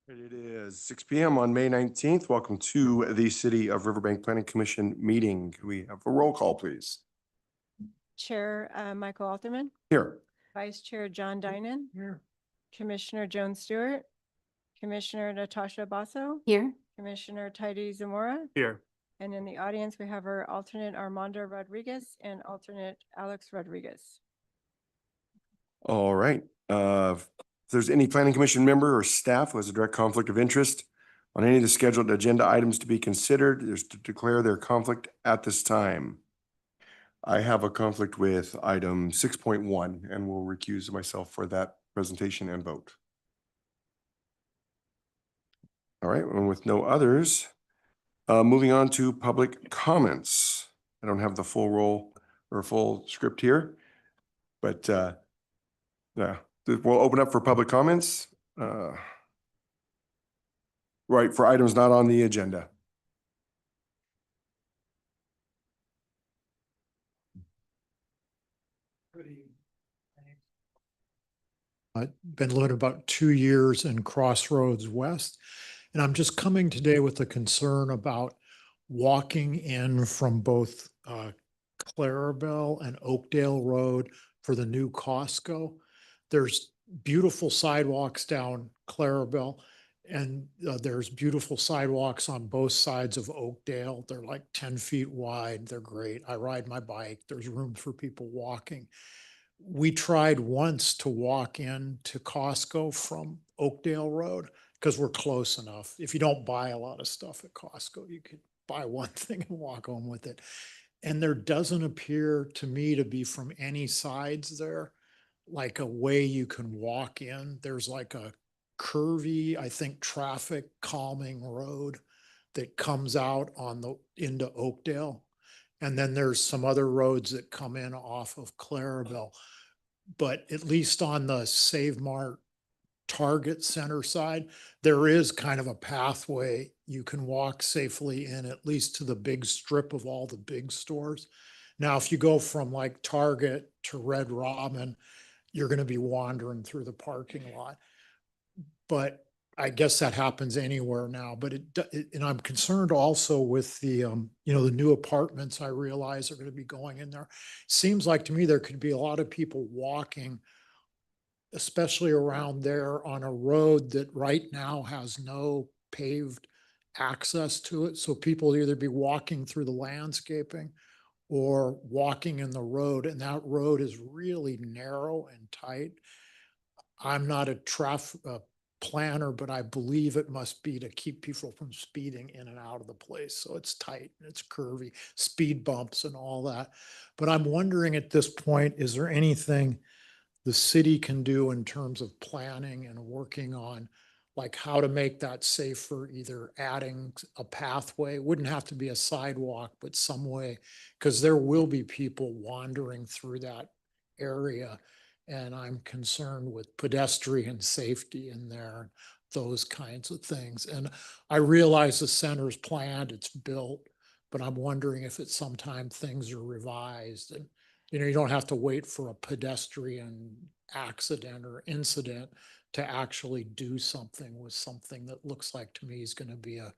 It is 6 p.m. on May 19th. Welcome to the City of Riverbank Planning Commission meeting. Can we have a roll call, please? Chair Michael Alterman, Here. Vice Chair John Dinan, Here. Commissioner Joan Stewart, Commissioner Natasha Basso, Here. Commissioner Tidy Zamora, Here. and in the audience we have our alternate Armando Rodriguez and alternate Alex Rodriguez. All right. If there's any planning commission member or staff who has a direct conflict of interest on any of the scheduled agenda items to be considered, is to declare their conflict at this time. I have a conflict with item 6.1 and will recuse myself for that presentation and vote. All right, and with no others, moving on to public comments. I don't have the full roll or full script here, but yeah, we'll open up for public comments. Right, for items not on the agenda. I've been living about 2 years in Crossroads West, and I'm just coming today with a concern about walking in from both Clarabelle and Oakdale Road for the new Costco. There's beautiful sidewalks down Clarabelle, and there's beautiful sidewalks on both sides of Oakdale. They're like 10 feet wide. They're great. I ride my bike. There's room for people walking. We tried once to walk in to Costco from Oakdale Road because we're close enough. If you don't buy a lot of stuff at Costco, you could buy one thing and walk home with it. And there doesn't appear to me to be from any sides there, like a way you can walk in. There's like a curvy, I think, traffic calming road that comes out on the into Oakdale. And then there's some other roads that come in off of Clarabelle. But at least on the Save Mart Target Center side, there is kind of a pathway you can walk safely in, at least to the big strip of all the big stores. Now, if you go from like Target to Red Robin, you're going to be wandering through the parking lot. But I guess that happens anywhere now, but and I'm concerned also with the, the new apartments I realize are going to be going in there. Seems like to me there could be a lot of people walking, especially around there on a road that right now has no paved access to it. So people either be walking through the landscaping or walking in the road, and that road is really narrow and tight. I'm not a traffic planner, but I believe it must be to keep people from speeding in and out of the place. So it's tight and it's curvy, speed bumps and all that. But I'm wondering at this point, is there anything the city can do in terms of planning and working on, like how to make that safer, either adding a pathway, wouldn't have to be a sidewalk, but some way, because there will be people wandering through that area. And I'm concerned with pedestrian safety in there, those kinds of things. And I realize the center's planned, it's built, but I'm wondering if at some time things are revised and, you don't have to wait for a pedestrian accident or incident to actually do something with something that looks like to me is going to be a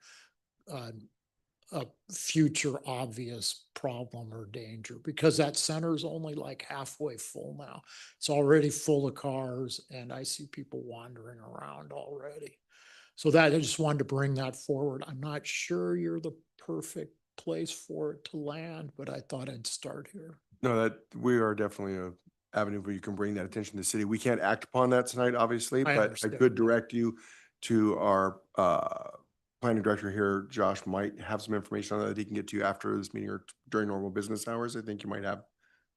future obvious problem or danger, because that center is only like halfway full now. It's already full of cars and I see people wandering around already. So that I just wanted to bring that forward. I'm not sure you're the perfect place for it to land, but I thought I'd start here. No, that we are definitely a avenue where you can bring that attention to the city. We can't act upon that tonight, obviously, but I could direct you to our planning director here. Josh might have some information on that he can get to you after this meeting or during normal business hours. I think you might have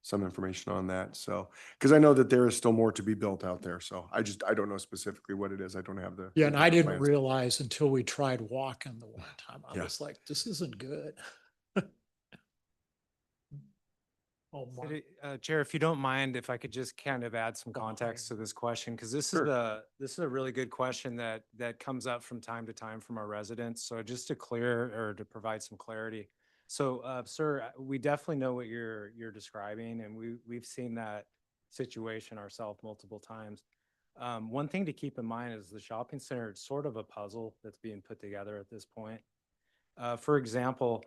some information on that. So, because I know that there is still more to be built out there. So I don't know specifically what it is. I don't have the. Yeah, and I didn't realize until we tried walking the one time. I Yeah. was like, this isn't good. Oh, Chair, if you don't mind, if I could just kind of add some context to this question, because this is a really good question that comes up from time to time from our residents. So just to to provide some clarity. So, sir, we definitely know what you're describing, and we've seen that situation ourselves multiple times. One thing to keep in mind is the shopping center, it's sort of a puzzle that's being put together at this point. For example,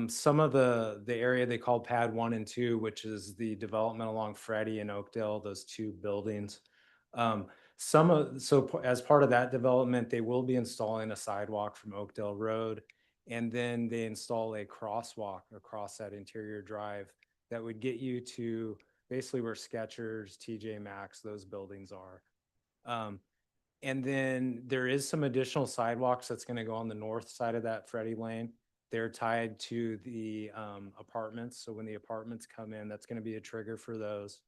some of the area they call pad 1 and 2, which is the development along Freddie and Oakdale, those two buildings. As part of that development, they will be installing a sidewalk from Oakdale Road. And then they install a crosswalk across that interior drive that would get you to basically where Skechers, TJ Maxx, those buildings are. And then there is some additional sidewalks that's going to go on the north side of that Freddie Lane. They're tied to the apartments. So when the apartments come in, that's going to be a trigger for those.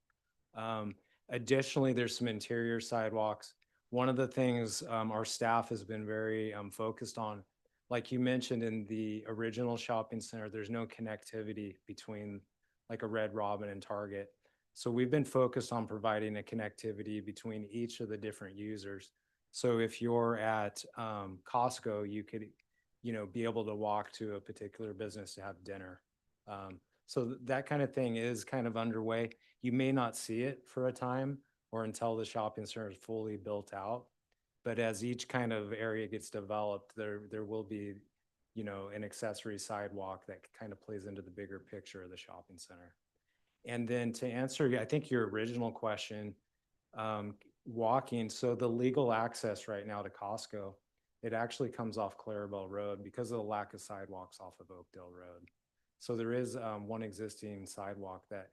Additionally, there's some interior sidewalks. One of the things our staff has been very focused on, like you mentioned in the original shopping center, there's no connectivity between like a Red Robin and Target. So we've been focused on providing a connectivity between each of the different users. So if you're at Costco, you could, be able to walk to a particular business to have dinner. So that kind of thing is kind of underway. You may not see it for a time or until the shopping center is fully built out. But as each kind of area gets developed, there will be, an accessory sidewalk that kind of plays into the bigger picture of the shopping center. And then to answer, I think your original question, walking, so the legal access right now to Costco, it actually comes off Clarabelle Road because of the lack of sidewalks off of Oakdale Road. So there is one existing sidewalk that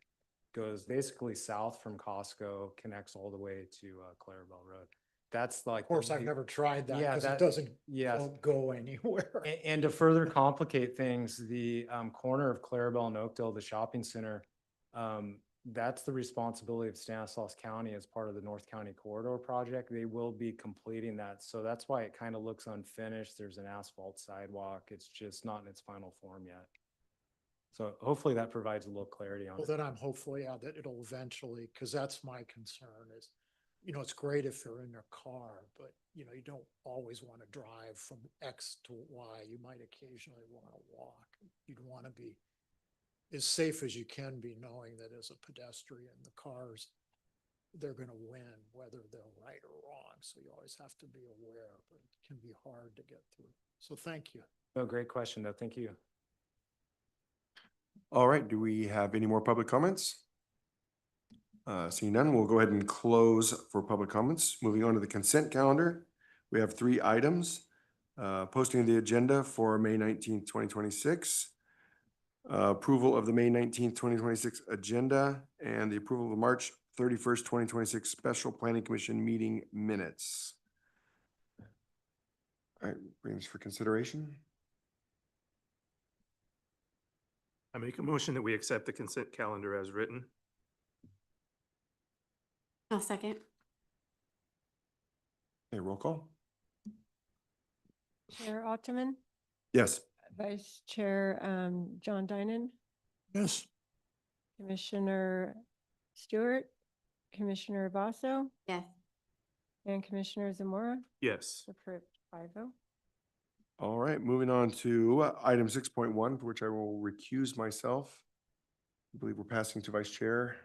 goes basically south from Costco, connects all the way to Clarabelle Road. That's like, Of course, I've never tried that Yeah, because it that- doesn't yes. don't go anywhere. And to further complicate things, the corner of Clarabelle and Oakdale, the shopping center, that's the responsibility of Stanislaus County as part of the North County Corridor Project. They will be completing that. So that's why it kind of looks unfinished. There's an asphalt sidewalk. It's just not in its final form yet. So hopefully that provides a little clarity on Well, it. then I'm hopeful, that it'll eventually, because that's my concern is, it's great if you're in your car, but you don't always want to drive from X to Y. You might occasionally want to walk. You'd want to be as safe as you can be, knowing that as a pedestrian, the cars, they're going to win, whether they're right or wrong. So you always have to be aware, but it can be hard to get through. So thank you. No, great question though. Thank you. All right, do we have any more public comments? Seeing none, we'll go ahead and close for public comments. Moving on to the consent calendar. We have 3 items. Posting of the agenda for May 19th, 2026. Approval of the May 19th, 2026 agenda and the approval of the March 31st, 2026 Special Planning Commission meeting minutes. All right, brings for consideration. I make a motion that we accept the consent calendar as written. I'll second. Okay, roll call. Chair Ottoman, Yes. Vice Chair John Dinan, Yes. Commissioner Stewart, Commissioner Basso, Yes. and Commissioner Zamora. Yes. Approved 5-0. All right, moving on to item 6.1, for which I will recuse myself. I believe we're passing to Vice Chair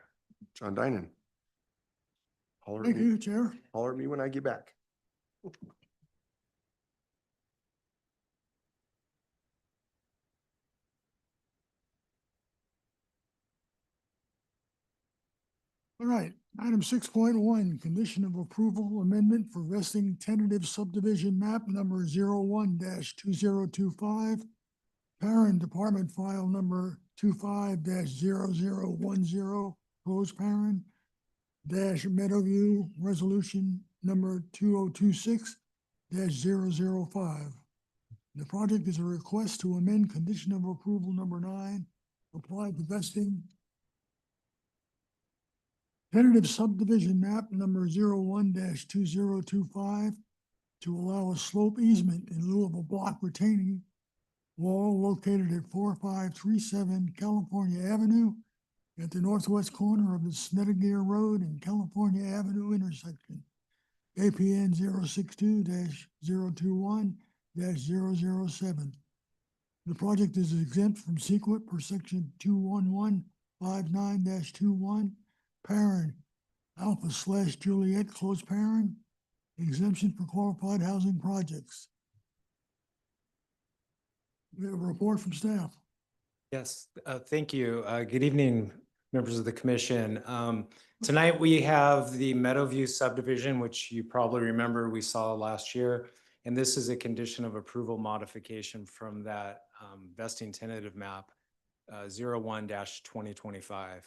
John Dinan. Holler at me, Chair. holler at me when I get back. All right, item 6.1, condition of approval amendment for vesting tentative subdivision map number 01-2025. Parent department file number 25-0010, closed parent dash Meadowview resolution number 2026-005. The project is a request to amend condition of approval number 9, apply to vesting tentative subdivision map number 01-2025 to allow a slope easement in lieu of a block retaining wall located at 4537 California Avenue at the northwest corner of the Snedegear Road and California Avenue intersection. APN 062-021-007. The project is exempt from SEQA per section 21159-21. Parent Alpha/Juliet close paren, exemption for qualified housing projects. We have a report from staff. Yes, thank you. Good evening, members of the commission. Tonight we have the Meadowview subdivision, which you probably remember we saw last year. And this is a condition of approval modification from that vesting tentative map 01-2025.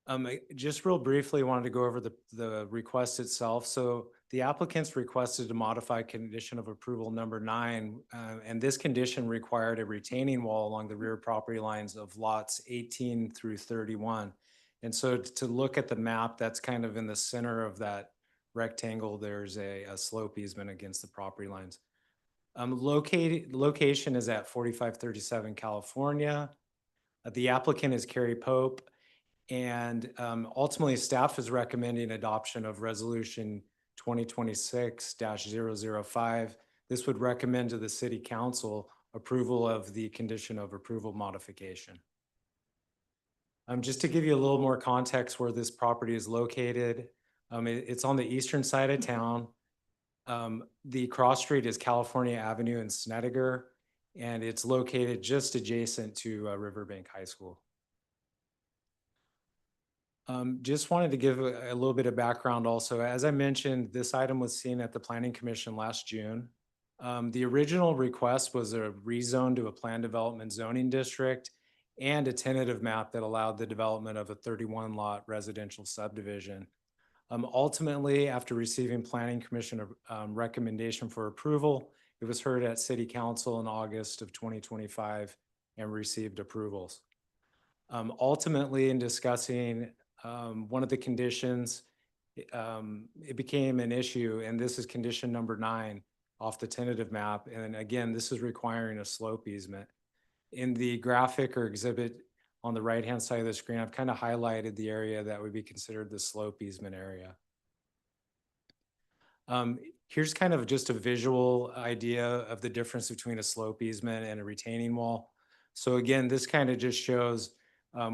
I just real briefly wanted to go over the request itself. So the applicants requested to modify condition of approval number 9, and this condition required a retaining wall along the rear property lines of lots 18 through 31. And so to look at the map, that's kind of in the center of that rectangle. There's a slope easement against the property lines. Location is at 4537 California. The applicant is Carrie Pope. And ultimately, staff is recommending adoption of resolution 2026-005. This would recommend to the city council approval of the condition of approval modification. Just to give you a little more context where this property is located, it's on the eastern side of town. The cross street is California Avenue in Snedeker, and it's located just adjacent to Riverbank High School. Just wanted to give a little bit of background also. As I mentioned, this item was seen at the Planning Commission last June. The original request was a rezone to a planned development zoning district and a tentative map that allowed the development of a 31-lot residential subdivision. Ultimately, after receiving Planning Commission recommendation for approval, it was heard at City Council in August of 2025 and received approvals. Ultimately, in discussing one of the conditions, it became an issue, and this is condition number 9 off the tentative map. And again, this is requiring a slope easement. In the graphic or exhibit on the right-hand side of the screen, I've kind of highlighted the area that would be considered the slope easement area. Here's kind of just a visual idea of the difference between a slope easement and a retaining wall. So again, this kind of just shows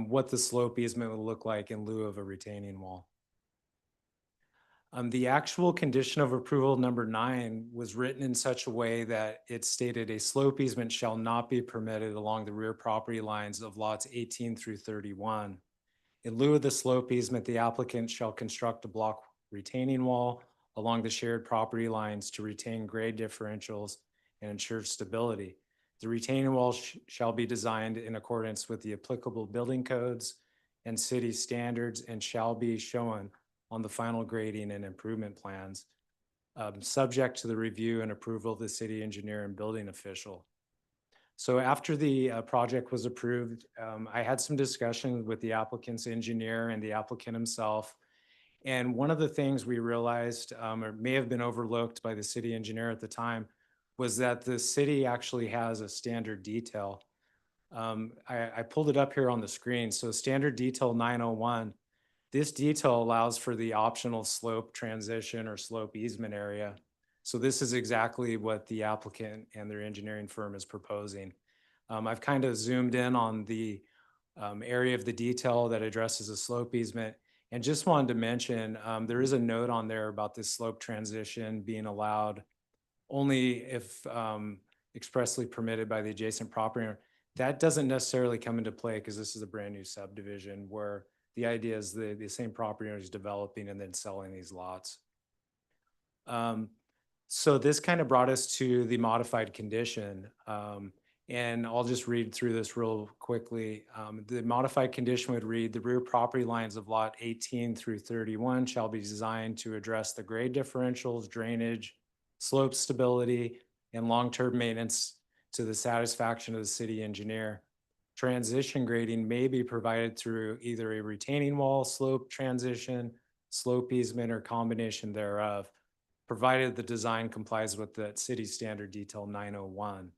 what the slope easement would look like in lieu of a retaining wall. The actual condition of approval number 9 was written in such a way that it stated a slope easement shall not be permitted along the rear property lines of lots 18 through 31. In lieu of the slope easement, the applicant shall construct a block retaining wall along the shared property lines to retain grade differentials and ensure stability. The retaining wall shall be designed in accordance with the applicable building codes and city standards and shall be shown on the final grading and improvement plans, subject to the review and approval of the city engineer and building official. So after the project was approved, I had some discussions with the applicant's engineer and the applicant himself. And one of the things we realized, or may have been overlooked by the city engineer at the time, was that the city actually has a standard detail. I pulled it up here on the screen. So standard detail 901, this detail allows for the optional slope transition or slope easement area. So this is exactly what the applicant and their engineering firm is proposing. I've kind of zoomed in on the area of the detail that addresses a slope easement, and just wanted to mention there is a note on there about this slope transition being allowed only if expressly permitted by the adjacent property owner. That doesn't necessarily come into play because this is a brand new subdivision where the idea is the same property owner is developing and then selling these lots. So this kind of brought us to the modified condition. And I'll just read through this real quickly. The modified condition would read, the rear property lines of lot 18 through 31 shall be designed to address the grade differentials, drainage, slope stability, and long-term maintenance to the satisfaction of the city engineer. Transition grading may be provided through either a retaining wall, slope transition, slope easement, or combination thereof, provided the design complies with the city standard detail 901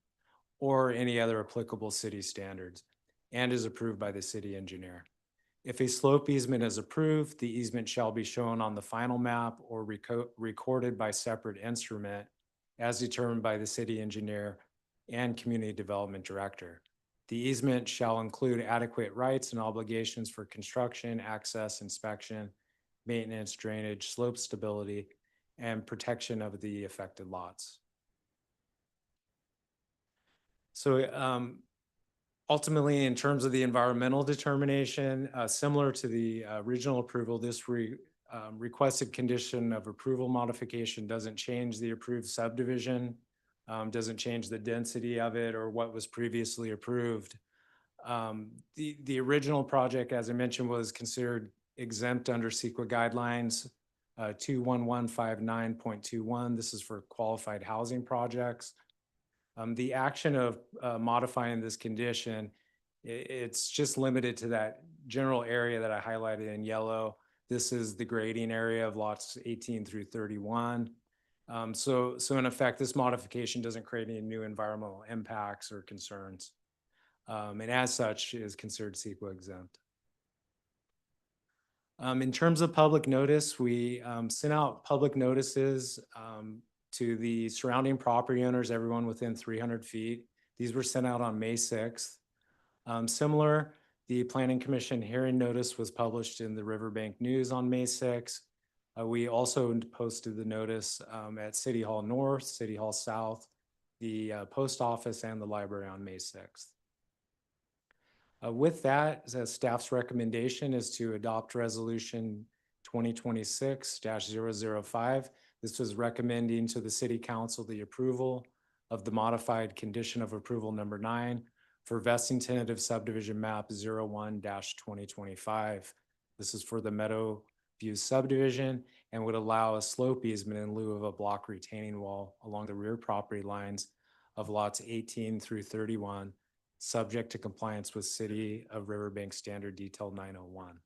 or any other applicable city standards and is approved by the city engineer. If a slope easement is approved, the easement shall be shown on the final map or recorded by separate instrument as determined by the city engineer and community development director. The easement shall include adequate rights and obligations for construction, access, inspection, maintenance, drainage, slope stability, and protection of the affected lots. So ultimately, in terms of the environmental determination, similar to the original approval, this requested condition of approval modification doesn't change the approved subdivision, doesn't change the density of it or what was previously approved. The original project, as I mentioned, was considered exempt under CEQA guidelines 21159.21. This is for qualified housing projects. The action of modifying this condition, it's just limited to that general area that I highlighted in yellow. This is the grading area of lots 18 through 31. So in effect, this modification doesn't create any new environmental impacts or concerns. And as such is considered CEQA exempt. In terms of public notice, we sent out public notices to the surrounding property owners, everyone within 300 feet. These were sent out on May 6th. Similar, the Planning Commission hearing notice was published in the Riverbank News on May 6th. We also posted the notice at City Hall North, City Hall South, the post office, and the library on May 6th. With that, the staff's recommendation is to adopt Resolution 2026-005. This was recommending to the City Council the approval of the modified condition of approval number 9 for vesting tentative subdivision map 01-2025. This is for the Meadowview subdivision and would allow a slope easement in lieu of a block retaining wall along the rear property lines of lots 18 through 31, subject to compliance with City of Riverbank Standard Detail 901.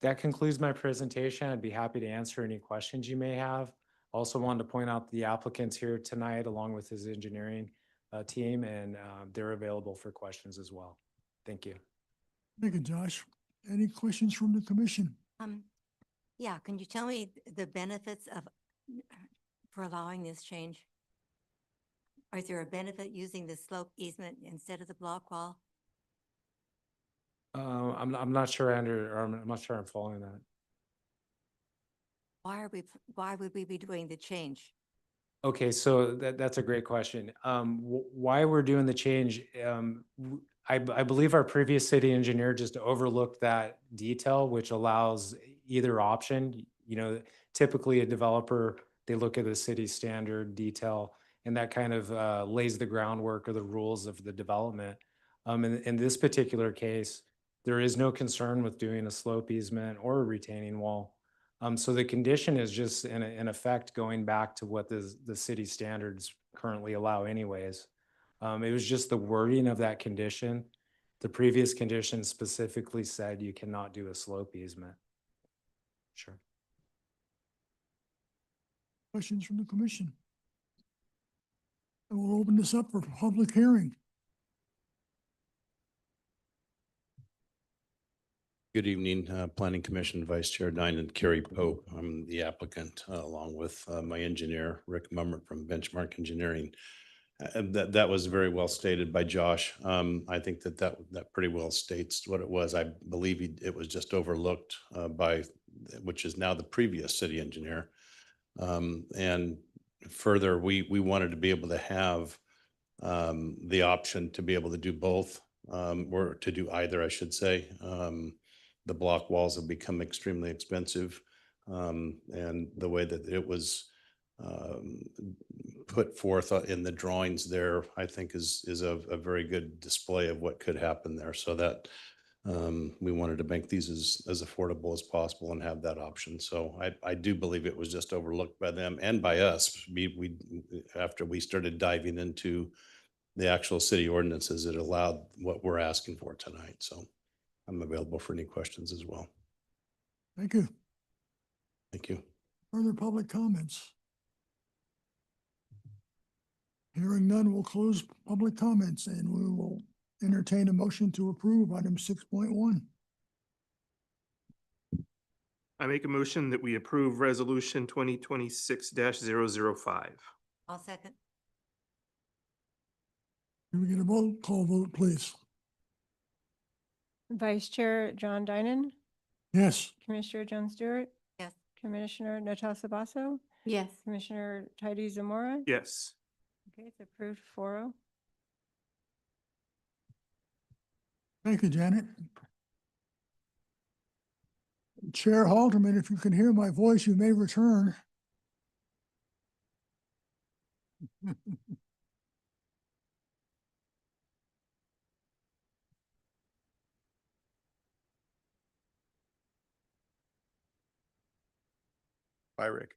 That concludes my presentation. I'd be happy to answer any questions you may have. Also wanted to point out the applicant's here tonight along with his engineering team, and they're available for questions as well. Thank you. Thank you, Josh. Any questions from the commission? Yeah, can you tell me the benefits of, for allowing this change? Is there a benefit using the slope easement instead of the block wall? I'm not sure I'm not sure I'm following that. Why would we be doing the change? Okay, so that's a great question. Why we're doing the change, I believe our previous city engineer just overlooked that detail, which allows either option. You know, typically a developer, they look at the city standard detail, and that kind of lays the groundwork or the rules of the development. In this particular case, there is no concern with doing a slope easement or a retaining wall. So the condition is just in effect going back to what the city standards currently allow anyways. It was just the wording of that condition. The previous condition specifically said you cannot do a slope easement. Sure. Questions from the commission? I will open this up for public hearing. Good evening, Planning Commission Vice Chair Dine and Carrie Pope. I'm the applicant along with my engineer, Rick Mummert from Benchmark Engineering. That was very well stated by Josh. I think that pretty well states what it was. I believe it was just overlooked by, which is now the previous city engineer. And further, we wanted to be able to have the option to be able to do both, or to do either, I should say. The block walls have become extremely expensive. And the way that it was put forth in the drawings there, I think is a very good display of what could happen there. So that we wanted to make these as affordable as possible and have that option. So I do believe it was just overlooked by them and by us. We after we started diving into the actual city ordinances, it allowed what we're asking for tonight. So I'm available for any questions as well. Thank you. Thank you. Further public comments? Hearing none, we'll close public comments and we will entertain a motion to approve item 6.1. I make a motion that we approve Resolution 2026-005. I'll second. Can we get a roll call vote, please? Vice Chair John Dinan, Yes. Commissioner Jones Stewart, Yes. Commissioner Natasha Basso, Yes. Commissioner Tidy Zamora. Yes. Okay, it's approved 4-0. Thank you, Janet. Chair Halterman, if you can hear my voice, you may return. Bye, Rick.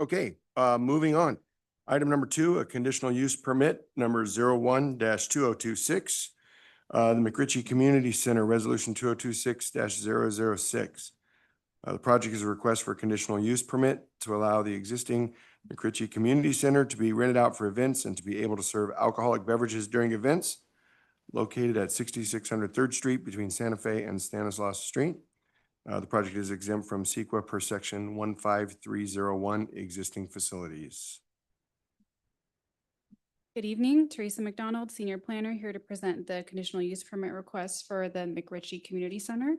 Okay, moving on. Item number 2, a conditional use permit number 01-2026. The McRitchie Community Center, Resolution 2026-006. The project is a request for a conditional use permit to allow the existing McRitchie Community Center to be rented out for events and to be able to serve alcoholic beverages during events, located at 6600 3rd Street between Santa Fe and Stanislaus Street. The project is exempt from CEQA per section 15301, existing facilities. Good evening, Teresa McDonald, Senior Planner, here to present the conditional use permit request for the McRitchie Community Center.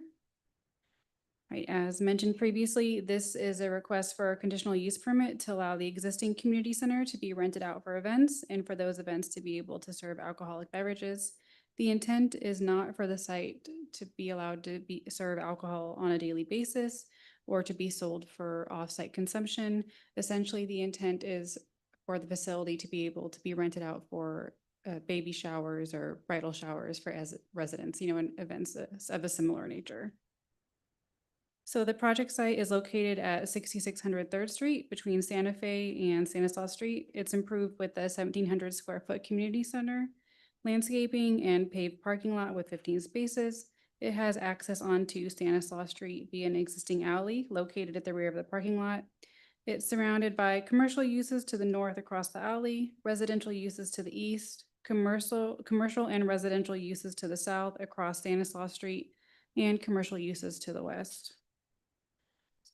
Right, as mentioned previously, this is a request for a conditional use permit to allow the existing community center to be rented out for events and for those events to be able to serve alcoholic beverages. The intent is not for the site to be allowed to serve alcohol on a daily basis or to be sold for off-site consumption. Essentially, the intent is for the facility to be able to be rented out for baby showers or bridal showers for residents, and events of a similar nature. So the project site is located at 6600 3rd Street between Santa Fe and Stanislaus Street. It's improved with a 1,700 square foot community center, landscaping and paved parking lot with 15 spaces. It has access onto Stanislaus Street via an existing alley located at the rear of the parking lot. It's surrounded by commercial uses to the north across the alley, residential uses to the east, commercial and residential uses to the south across Stanislaus Street, and commercial uses to the west.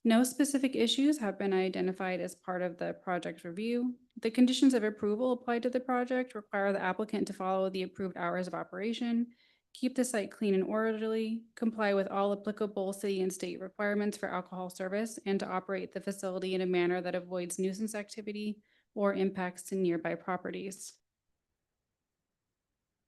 No specific issues have been identified as part of the project review. The conditions of approval applied to the project require the applicant to follow the approved hours of operation, keep the site clean and orderly, comply with all applicable city and state requirements for alcohol service, and to operate the facility in a manner that avoids nuisance activity or impacts to nearby properties.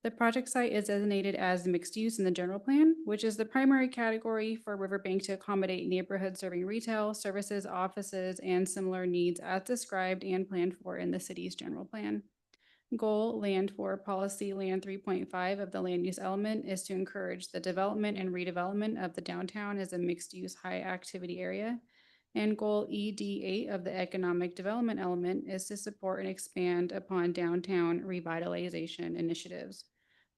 The project site is designated as mixed use in the general plan, which is the primary category for Riverbank to accommodate neighborhood serving retail, services, offices, and similar needs as described and planned for in the city's general plan. Goal, Land for Policy Land 3.5 of the land use element is to encourage the development and redevelopment of the downtown as a mixed use high activity area. And goal ED8 of the economic development element is to support and expand upon downtown revitalization initiatives.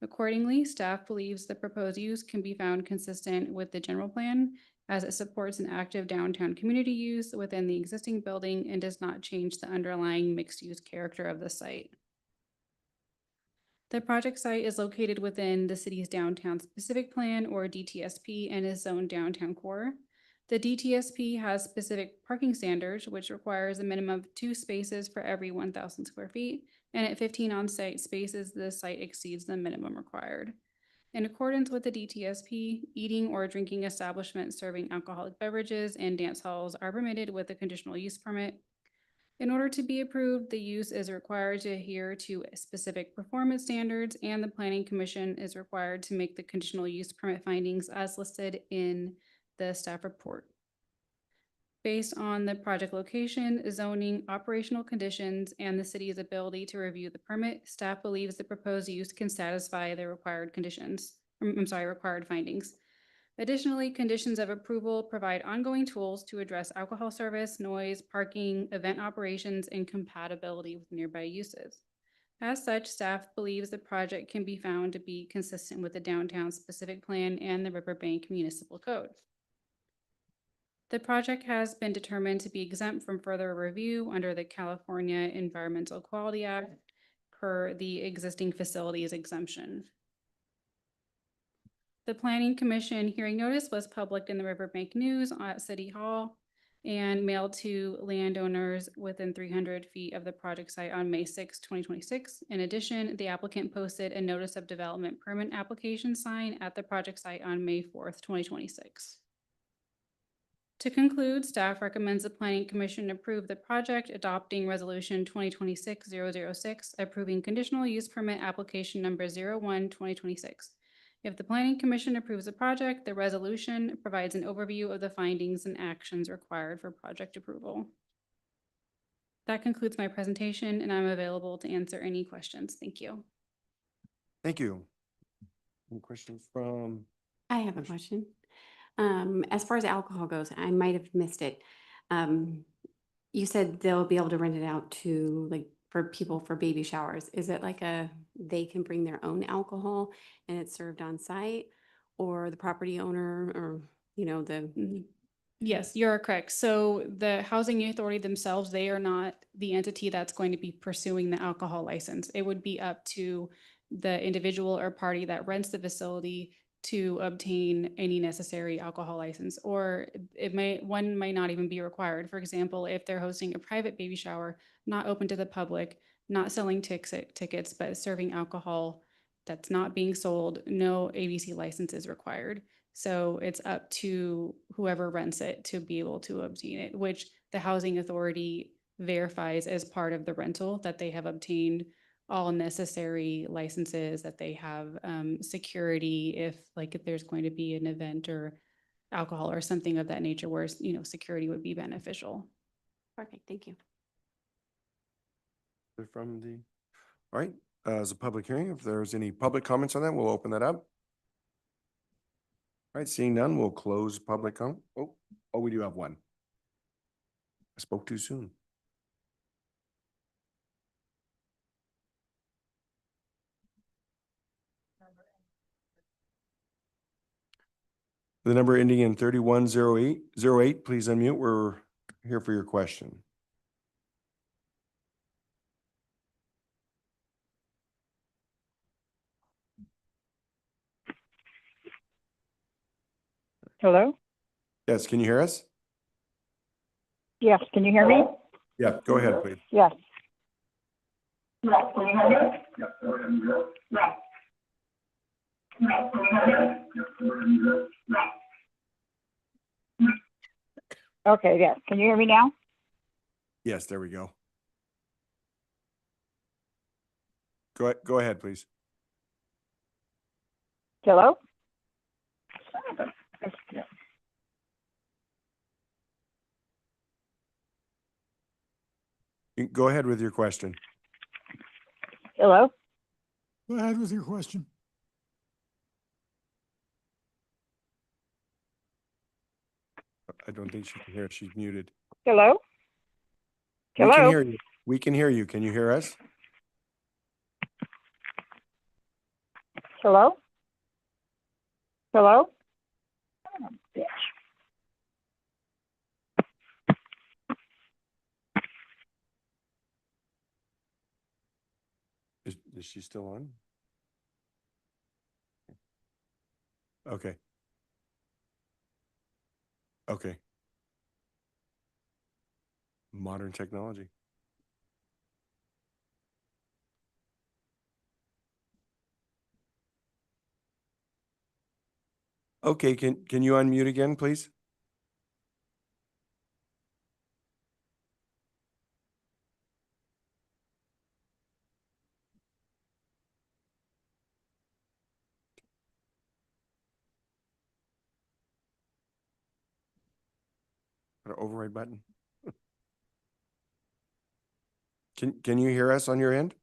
Accordingly, staff believes the proposed use can be found consistent with the general plan as it supports an active downtown community use within the existing building and does not change the underlying mixed-use character of the site. The project site is located within the city's downtown specific plan or DTSP and is zoned downtown core. The DTSP has specific parking standards, which requires a minimum of 2 spaces for every 1,000 square feet, and at 15 on-site spaces, the site exceeds the minimum required. In accordance with the DTSP, eating or drinking establishments serving alcoholic beverages and dance halls are permitted with a conditional use permit. In order to be approved, the use is required to adhere to specific performance standards, and the Planning Commission is required to make the conditional use permit findings as listed in the staff report. Based on the project location, zoning, operational conditions, and the city's ability to review the permit, staff believes the proposed use can satisfy the required required findings. Additionally, conditions of approval provide ongoing tools to address alcohol service, noise, parking, event operations, and compatibility with nearby uses. As such, staff believes the project can be found to be consistent with the downtown specific plan and the Riverbank Municipal Code. The project has been determined to be exempt from further review under the California Environmental Quality Act per the existing facilities exemption. The Planning Commission hearing notice was published in the Riverbank News at City Hall. and mailed to landowners within 300 feet of the project site on May 6, 2026. In addition, the applicant posted a notice of development permit application sign at the project site on May 4th, 2026. To conclude, staff recommends the Planning Commission approve the project adopting Resolution 2026-006, approving conditional use permit application number 01-2026. If the Planning Commission approves the project, the resolution provides an overview of the findings and actions required for project approval. That concludes my presentation, and I'm available to answer any questions. Thank you. Thank you. Any questions from? I have a question. As far as alcohol goes, I might have missed it. You said they'll be able to rent it out to like for people for baby showers. Is it like they can bring their own alcohol and it's served on site, or the property owner, or the Yes, you're correct. So the housing authority themselves, they are not the entity that's going to be pursuing the alcohol license. It would be up to the individual or party that rents the facility to obtain any necessary alcohol license, or one might not even be required. For example, if they're hosting a private baby shower, not open to the public, not selling tickets, but serving alcohol that's not being sold, no ABC license is required. So it's up to whoever rents it to be able to obtain it, which the housing authority verifies as part of the rental that they have obtained all necessary licenses, that they have security if there's going to be an event or alcohol or something of that nature where security would be beneficial. Perfect, thank you. From the, all right, as a public hearing, if there's any public comments on that, we'll open that up. All right, seeing none, we'll close public comment. Oh, we do have one. I spoke too soon. The number ending in 310808, please unmute. We're here for your question. Hello? Yes, can you hear us? Yes, can you hear me? Yeah, go ahead, please. Yes. Okay, yes. Can you hear me now? Yes, there we go. Go ahead, please. Hello? Go ahead with your question. Hello? Go ahead with your question. I don't think she can hear. She's muted. Hello? We can Hello? hear you. We can hear you. Can you hear us? Hello? Hello? Oh, bitch. Is she still on? Okay. Okay. Modern technology. Okay, can you unmute again, please? An override button. Can you hear us on your end?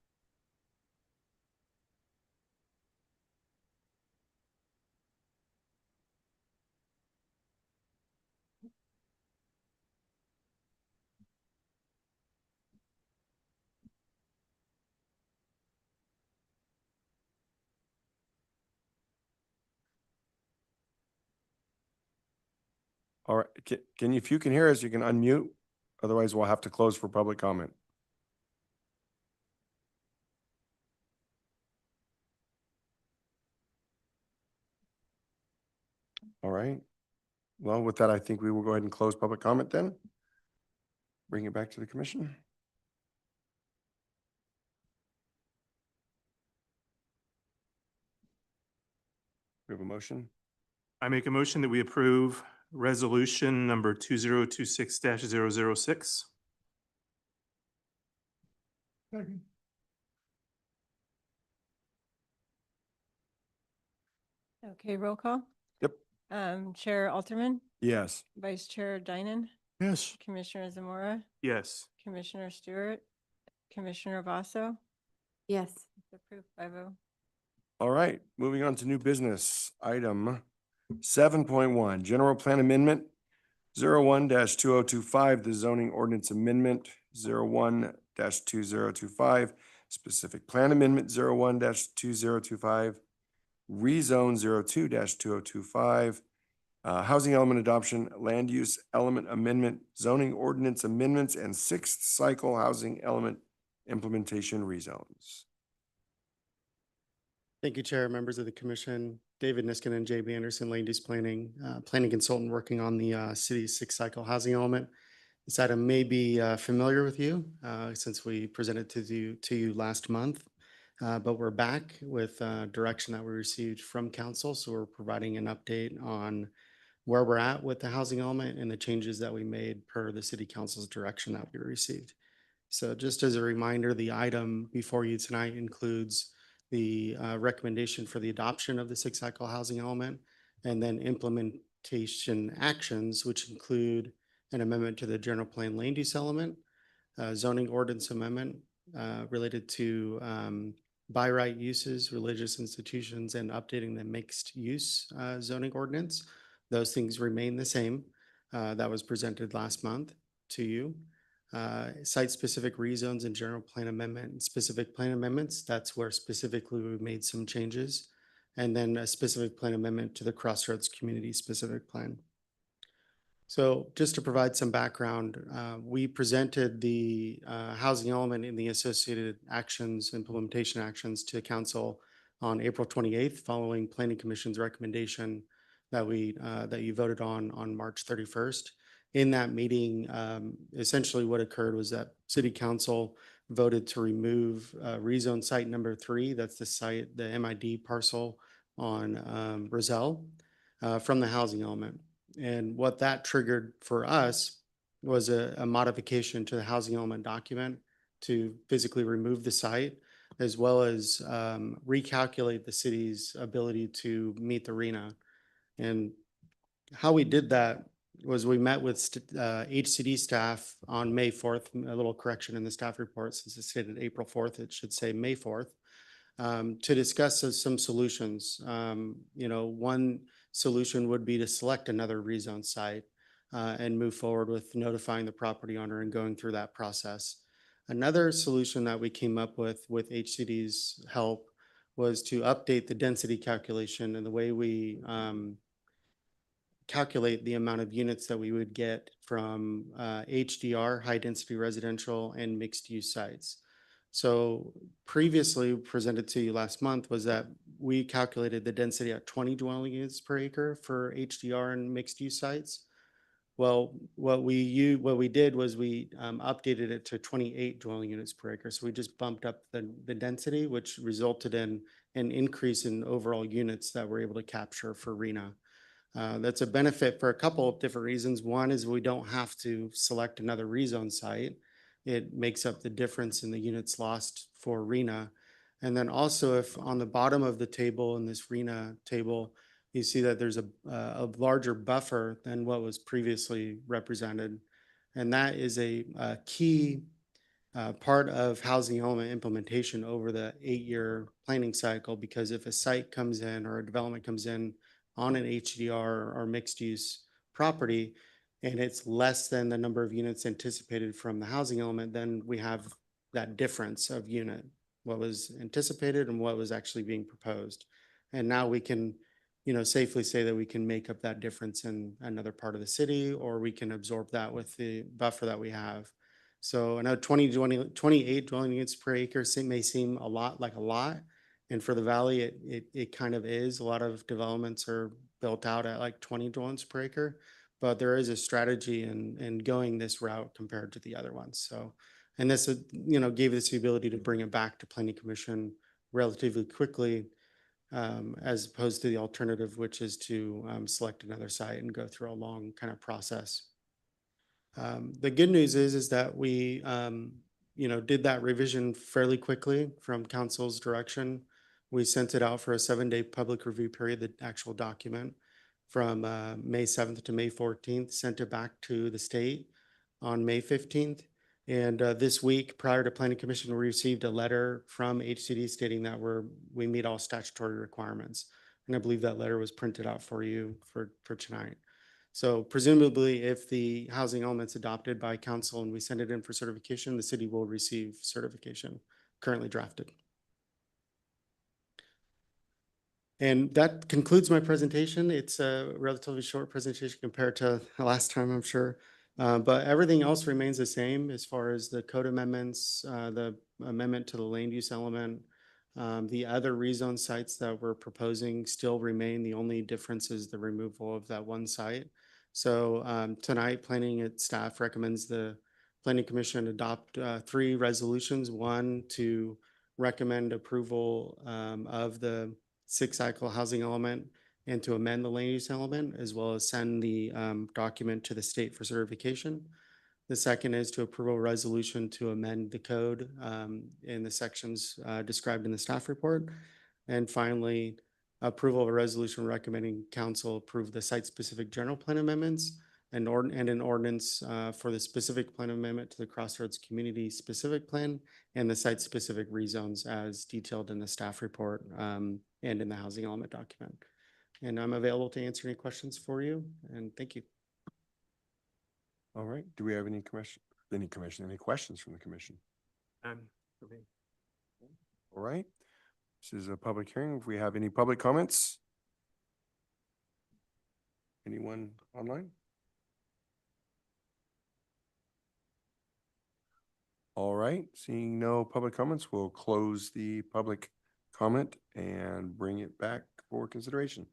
All right, can you, if you can hear us, you can unmute. Otherwise, we'll have to close for public comment. All right. Well, with that, I think we will go ahead and close public comment then. bring it back to the commission. We have a motion. I make a motion that we approve resolution number 2026-006. Second. Okay, roll call. Yep. Chair Alterman, Yes. Vice Chair Dynan, Yes. Commissioner Zamora, Yes. Commissioner Stewart, Commissioner Vasso. Yes. It's approved 5-0. All right, moving on to new business. Item 7.1, General Plan Amendment 01-2025, the zoning ordinance amendment 01-2025, specific plan amendment 01-2025, rezone 02-2025, housing element adoption, land use element amendment, zoning ordinance amendments, and sixth cycle housing element implementation rezones. Thank you, Chair, members of the commission. David Niskin and JB Anderson, Land Use Planning, planning consultant working on the city's sixth cycle housing element. This item may be familiar with you since we presented to you last month, but we're back with direction that we received from council. So we're providing an update on where we're at with the housing element and the changes that we made per the city council's direction that we received. So just as a reminder, the item before you tonight includes the recommendation for the adoption of the sixth cycle housing element, and then implementation actions, which include an amendment to the general plan land use element, zoning ordinance amendment related to by right uses, religious institutions, and updating the mixed use zoning ordinance. Those things remain the same. That was presented last month to you. Site-specific rezones and general plan amendment, specific plan amendments, that's where specifically we made some changes. And then a specific plan amendment to the Crossroads Community Specific Plan. So just to provide some background, we presented the housing element in the associated actions, implementation actions to council on April 28th, following Planning Commission's recommendation that you voted on March 31st. In that meeting, essentially what occurred was that City Council voted to remove rezone site number 3, that's the site, the MID parcel on Roselle, from the housing element. And what that triggered for us was a modification to the housing element document to physically remove the site, as well as recalculate the city's ability to meet the RENA. And how we did that was we met with HCD staff on May 4th, a little correction in the staff report since it stated April 4th, it should say May 4th, to discuss some solutions. One solution would be to select another rezone site and move forward with notifying the property owner and going through that process. Another solution that we came up with HCD's help was to update the density calculation and the way we calculate the amount of units that we would get from HDR, high density residential, and mixed use sites. So previously presented to you last month was that we calculated the density at 20 dwelling units per acre for HDR and mixed use sites. Well, what we did was we updated it to 28 dwelling units per acre. So we just bumped up the density, which resulted in an increase in overall units that we're able to capture for RENA. That's a benefit for a couple of different reasons. One is we don't have to select another rezone site. It makes up the difference in the units lost for RENA. And then also, if on the bottom of the table in this RENA table, you see that there's a larger buffer than what was previously represented. And that is a key part of housing element implementation over the 8-year planning cycle, because if a site comes in or a development comes in on an HDR or mixed use property, and it's less than the number of units anticipated from the housing element, then we have that difference of unit, what was anticipated and what was actually being proposed. And now we can, safely say that we can make up that difference in another part of the city, or we can absorb that with the buffer that we have. So I know 28 dwelling units per acre may seem a lot. And for the valley, it kind of is. A lot of developments are built out at like 20 dwellings per acre. but there is a strategy in going this route compared to the other ones. So, and this, gave us the ability to bring it back to planning commission relatively quickly, as opposed to the alternative, which is to select another site and go through a long kind of process. The good news is that we, did that revision fairly quickly from council's direction. We sent it out for a 7-day public review period, the actual document, from May 7th to May 14th, sent it back to the state on May 15th. And this week, prior to planning commission, we received a letter from HCD stating that we meet all statutory requirements. And I believe that letter was printed out for you for tonight. So presumably, if the housing element's adopted by council and we send it in for certification, the city will receive certification, currently drafted. And that concludes my presentation. It's a relatively short presentation compared to the last time, I'm sure. But everything else remains the same as far as the code amendments, the amendment to the land use element. The other rezone sites that we're proposing still remain. The only difference is the removal of that one site. So tonight, planning staff recommends the planning commission adopt 3 resolutions. One, to recommend approval of the 6-cycle housing element and to amend the land use element, as well as send the document to the state for certification. The second is to approve a resolution to amend the code in the sections described in the staff report. And finally, approval of a resolution recommending council approve the site-specific general plan amendments and an ordinance for the specific plan amendment to the Crossroads Community Specific Plan and the site-specific rezones as detailed in the staff report and in the housing element document. And I'm available to answer any questions for you, and thank you. All right. Do we have any questions from the commission? Okay. All right. This is a public hearing. If we have any public comments? Anyone online? All right. Seeing no public comments, we'll close the public comment and bring it back for consideration.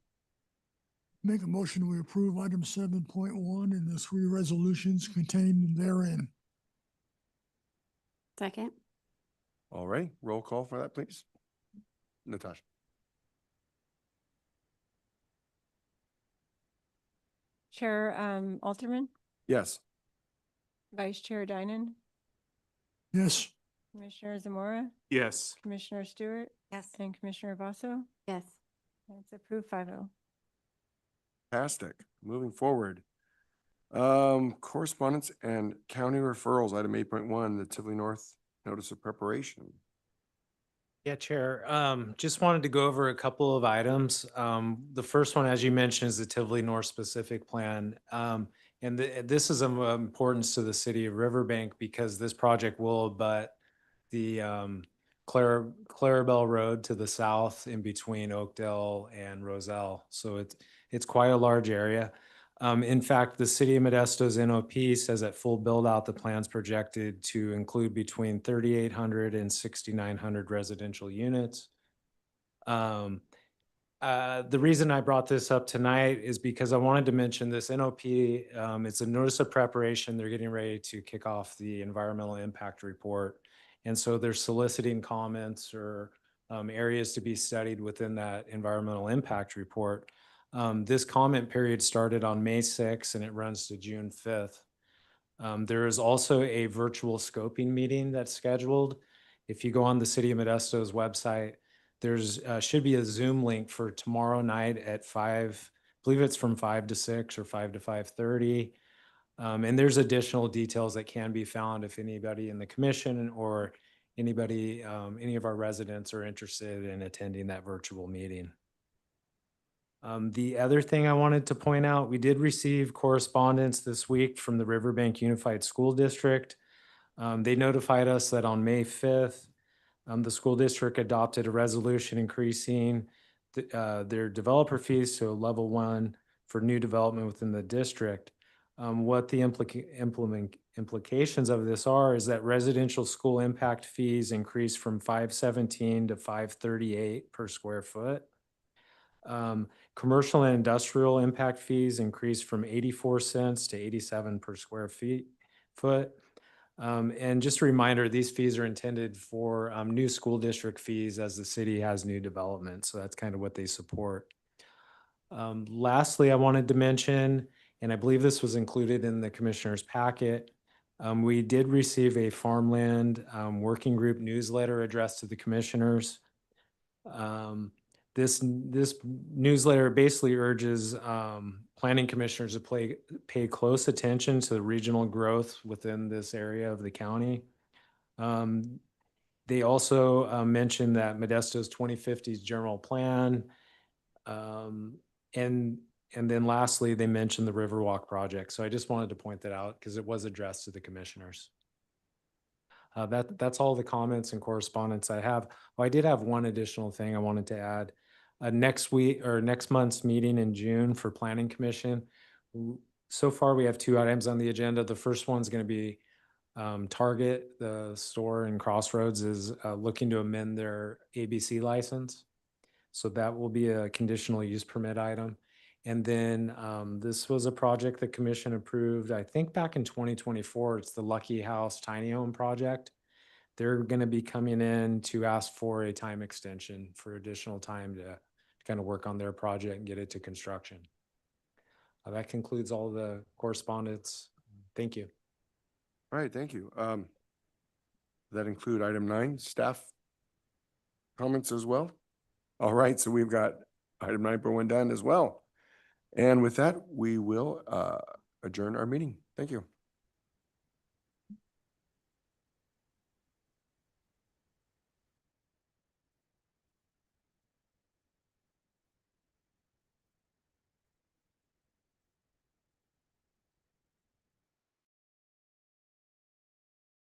Make a motion we approve item 7.1 and the 3 resolutions contained therein. Second. All right. Roll call for that, please. Natasha. Chair Alterman, Yes. Vice Chair Dynan, Yes. Commissioner Zamora, Yes. Commissioner Stewart, Yes. and Commissioner Vasso. Yes. It's approved 5-0. Fantastic. Moving forward. Correspondence and county referrals, item 8.1, the Tivoli North Notice of Preparation. Yeah, Chair. Just wanted to go over a couple of items. The first one, as you mentioned, is the Tivoli North Specific Plan. And this is of importance to the city of Riverbank because this project will abut the Clarabelle Road to the south in between Oakdale and Roselle. So it's quite a large area. In fact, the city of Modesto's NOP says at full build out, the plan's projected to include between 3,800 and 6,900 residential units. The reason I brought this up tonight is because I wanted to mention this NOP. It's a notice of preparation. They're getting ready to kick off the environmental impact report. And so they're soliciting comments or areas to be studied within that environmental impact report. This comment period started on May 6th and it runs to June 5th. There is also a virtual scoping meeting that's scheduled. If you go on the City of Modesto's website, there's should be a Zoom link for tomorrow night at 5, I believe it's from 5 to 6 or 5 to 5:30. And there's additional details that can be found if anybody in the commission or anybody, any of our residents are interested in attending that virtual meeting. The other thing I wanted to point out, we did receive correspondence this week from the Riverbank Unified School District. They notified us that on May 5th, the school district adopted a resolution increasing their developer fees to a level 1 for new development within the district. What the implications of this are is that residential school impact fees increase from $517 to $538 per square foot. Commercial and industrial impact fees increased from 84 cents to 87 per square foot. And just a reminder, these fees are intended for new school district fees as the city has new development. So that's kind of what they support. Lastly, I wanted to mention, and I believe this was included in the commissioner's packet, we did receive a farmland working group newsletter addressed to the commissioners. This newsletter basically urges planning commissioners to pay close attention to the regional growth within this area of the county. They also mentioned that Modesto's 2050 general plan, and then lastly, they mentioned the Riverwalk project. So I just wanted to point that out because it was addressed to the commissioners. That's all the comments and correspondence I have. Oh, I did have one additional thing I wanted to add. Next week or next month's meeting in June for Planning Commission. So far, we have 2 items on the agenda. The first one's going to be Target, the store in Crossroads, is looking to amend their ABC license. So that will be a conditional use permit item. And then this was a project the commission approved, I think back in 2024. It's the Lucky House Tiny Home project. They're going to be coming in to ask for a time extension for additional time to kind of work on their project and get it to construction. That concludes all the correspondence. Thank you. All right, thank you. That include item 9, staff comments as well? All right, so we've got item 9.1 done as well. And with that, we will adjourn our meeting. Thank you.